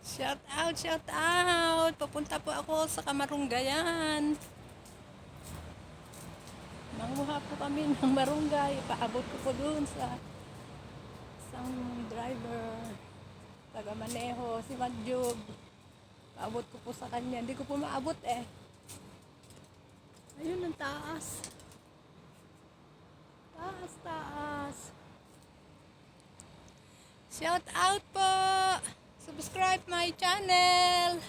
Shout out, shout out. Papunta po ako sa Kamarunggayan. Manguha po kami ng marunggay. Paabot ko po dun sa isang driver. Taga-maneho, si Madjub. Paabot ko po sa kanya. Hindi ko po maabot eh. Ayun ang taas. Taas, taas. Shout out po. Subscribe my channel.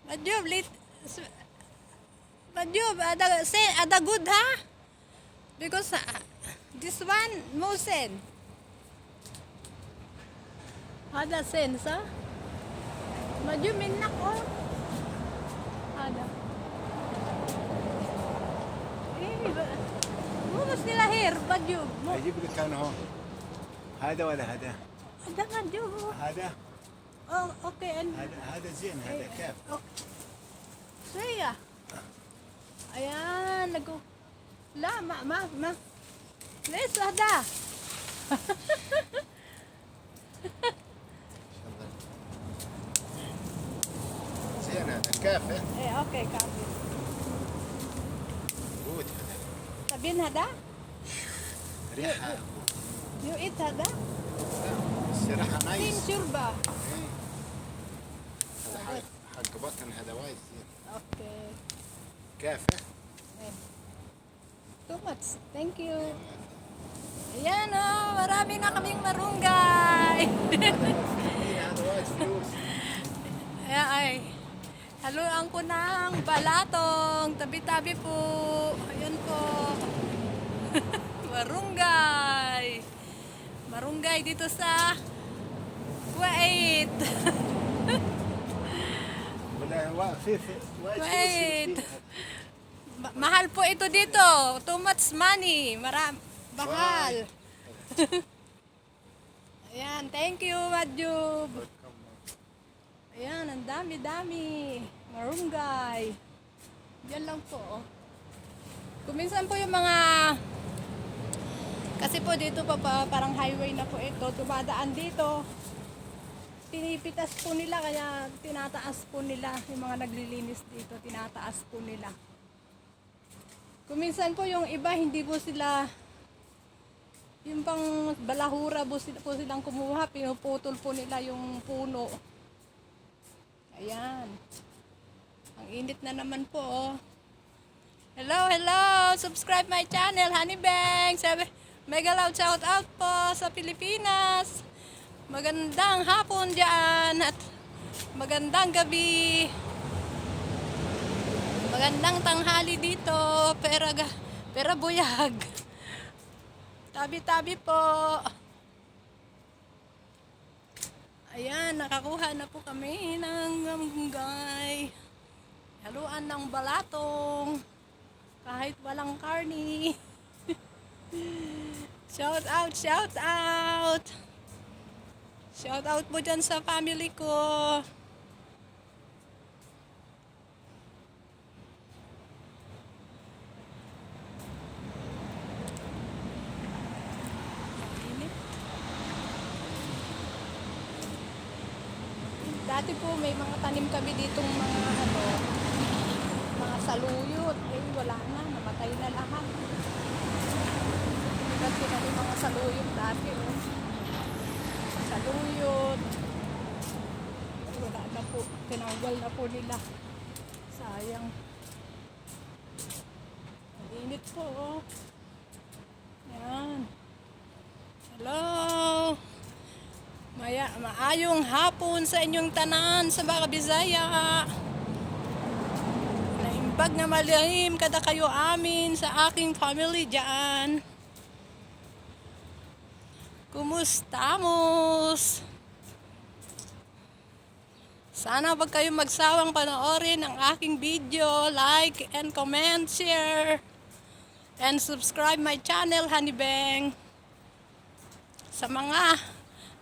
Madjub, Madjub, ada good ha? Because this one, Mosen. Ada sense ha? Madjub, minnak oh. Ada. مو مش لهير Madjub. اجيب لك انا هون هذا ولا هذا؟ هذا Madjub. هذا اوكي هذا زين هذا كيف؟ Saya. Ayan, La, ma. Let's ada. زين هذا كيف؟ Okay, copy. بود هذا Sabihin hada? ريحه You eat hada? الصراحه Same نايس shurba. هذا حق بطن هذا وايد زين Okay. كيف؟ Too much. Thank you. Ayan oh, marami na kaming marunggay. هذا وايد فلوس Ayan ay. Haluan ko ng balatong. Tabi-tabi po. Ayan po. Marunggay. Marunggay dito sa Kuwait. ولا في وايد Kuwait. فلوس Mahal po ito dito. Too much money. Mahal. Ayan. Thank you, Madjub. Ayan, ang dami-dami. Marunggay. Diyan lang po. Oh. Kuminsan po yung mga... Kasi po dito pa parang highway na po ito. Dumadaan dito. Pinipitas po nila kaya tinataas po nila. Yung mga naglilinis dito, tinataas po nila. Kuminsan po yung iba hindi po sila... Yung pang balahura po silang kumuha. Pinuputol po nila yung puno. Ayan. Ang init na naman po. Oh. Hello, hello. Subscribe my channel, Honey Bang. Mega loud shout out po sa Pilipinas. Magandang hapon dyan at magandang gabi. Magandang tanghali dito. Pera buyag. Tabi-tabi po. Ayan, nakakuha na po kami ng marunggay. Haluan ng balatong. Kahit walang karni. Shout out, shout out. Shout out po dyan sa family ko. Dati po may mga tanim kami ditong mga saluyot. Wala na, namatay na lahat. Kasi kami mga saluyot dati. Oh. Saluyot. Wala na po, tinanggal na po nila. Sayang. Init po. Oh. Yan. Hello. Maayong hapon sa inyong tanan sa mga Bisaya. Naimbag na malahim kada kayo amin sa aking family dyan. Kumustamos? Sana wag kayo magsawang panoorin ang aking video. Like and comment, share. And subscribe my channel, Honey Bang. Sa mga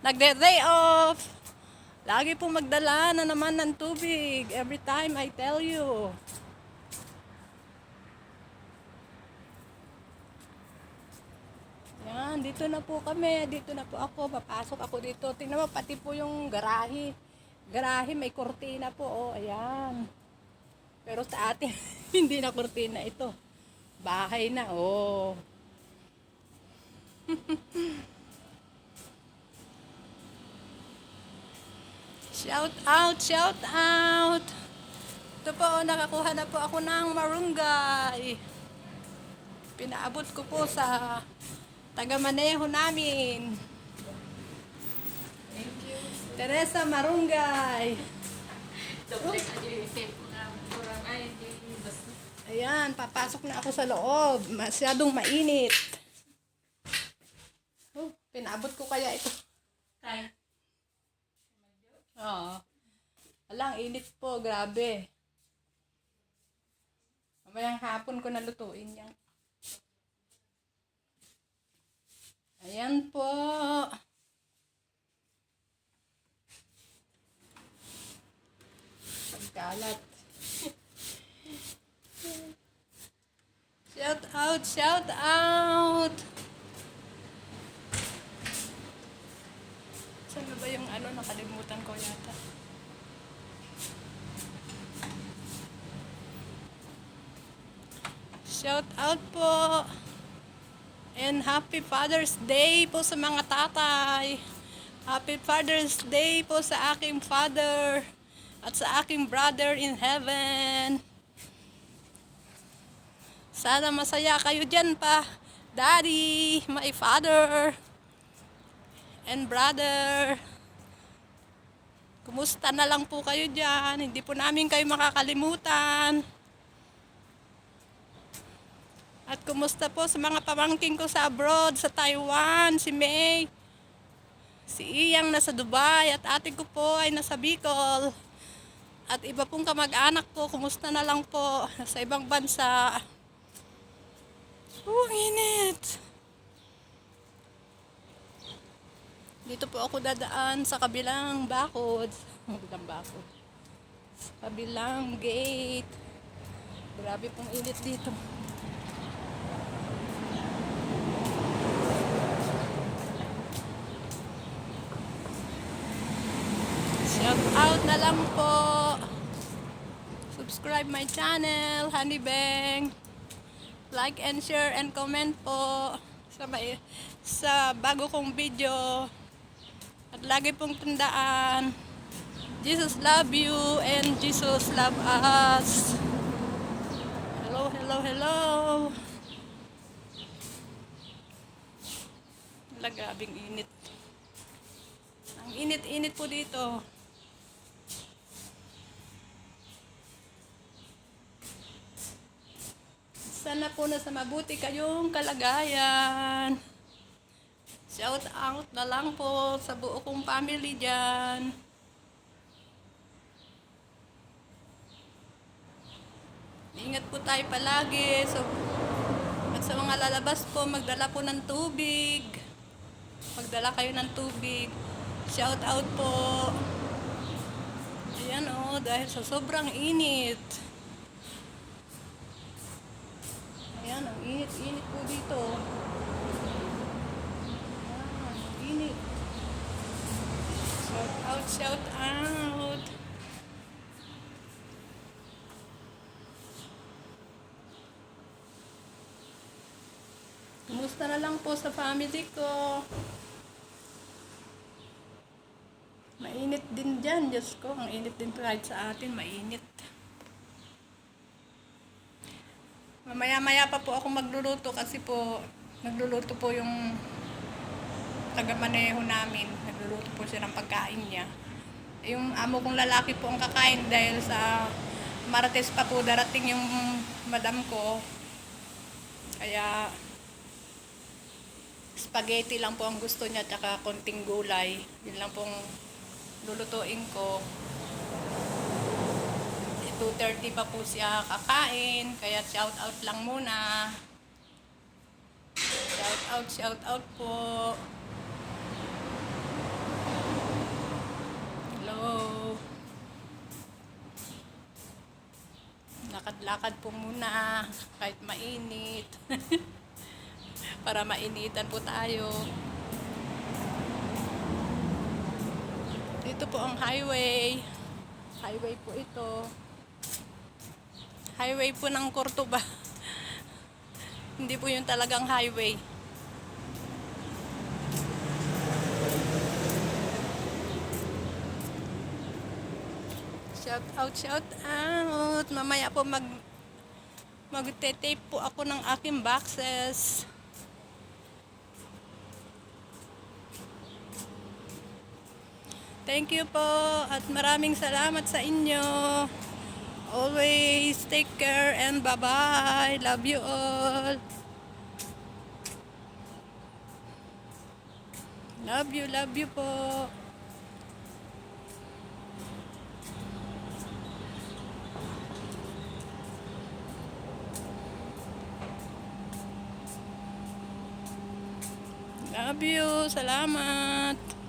nagde-day off. Lagi po magdala na naman ng tubig. Every time I tell you. Yan. Nandito na po kami. Dito na po ako. Papasok ako dito. Tingnan mo, pati po yung garahe. Garahe, may kortina po. Oh, ayan. Pero sa atin, hindi na kortina ito. Bahay na. Oh. Shout out, shout out. Ito po, nakakuha na po ako ng marunggay. Pinaabot ko po sa taga-maneho namin. Thank you. Teresa Marunggay. Double aja yung tape na kurang ay hindi basta. Ayan, papasok na ako sa loob. Masyadong mainit. Oh, pinaabot ko kaya ito. Kaya. Oo. Alang, init po. Grabe. Mamayang hapon ko nalutuin yan. Ayan po. Pagkalat. Shout out, shout out. Saan na ba yung nakalimutan ko yata. Shout out po. And happy Father's Day po sa mga tatay. Happy Father's Day po sa aking father at sa aking brother in heaven. Sana masaya kayo dyan pa, Daddy, my father, and brother. Kumusta na lang po kayo dyan? Hindi po namin kayo makakalimutan. At kumusta po sa mga pamangking ko sa abroad, sa Taiwan, si May, si Iyang nasa Dubai, at ate ko po ay nasa Bicol. At iba pong kamag-anak ko, kumusta na lang po sa ibang bansa. Ang init. Dito po ako dadaan sa kabilang bakod. Kabilang bakod. Sa kabilang gate. Grabe pong init dito. Shout out na lang po. Subscribe my channel, Honey Bang. Like and share and comment po sa bago kong video. At lagi pong tandaan, Jesus love you and Jesus love us. Hello, hello, hello. Wala, grabing init. Ang init-init po dito. Sana po na sa mabuti kayong kalagayan. Shout out na lang po sa buo kong family dyan. Ingat po tayo palagi. At sa mga lalabas po, magdala po ng tubig. Magdala kayo ng tubig. Shout out po. Ayan o, dahil sa sobrang init. Ayan, ang init-init po dito. Ayan, ang init. Shout out, shout out. Kumusta na lang po sa family ko. Mainit din dyan, Diyos ko. Ang init din kahit sa atin, mainit. Mamaya-maya pa po ako magluluto kasi po nagluluto po yung taga-maneho namin. Nagluluto po siya ng pagkain niya. Yung amo kong lalaki po ang kakain dahil sa Martes pa po darating yung madam ko. Kaya spaghetti lang po ang gusto niya tsaka konting gulay. Yun lang pong lulutuin ko. 2:30 pa po siya kakain, kaya shout out lang muna. Shout out po. Hello. Lakad-lakad po muna kahit mainit. para mainitan po tayo. Dito po ang highway. Highway po ito. Highway po ng Cordoba. Hindi po yung talagang highway. Shout out, shout out. Mamaya po magte-tape po ako ng aking boxes. Thank you po at maraming salamat sa inyo. Always take care and bye-bye. Love you all. Love you po. Love you. Salamat.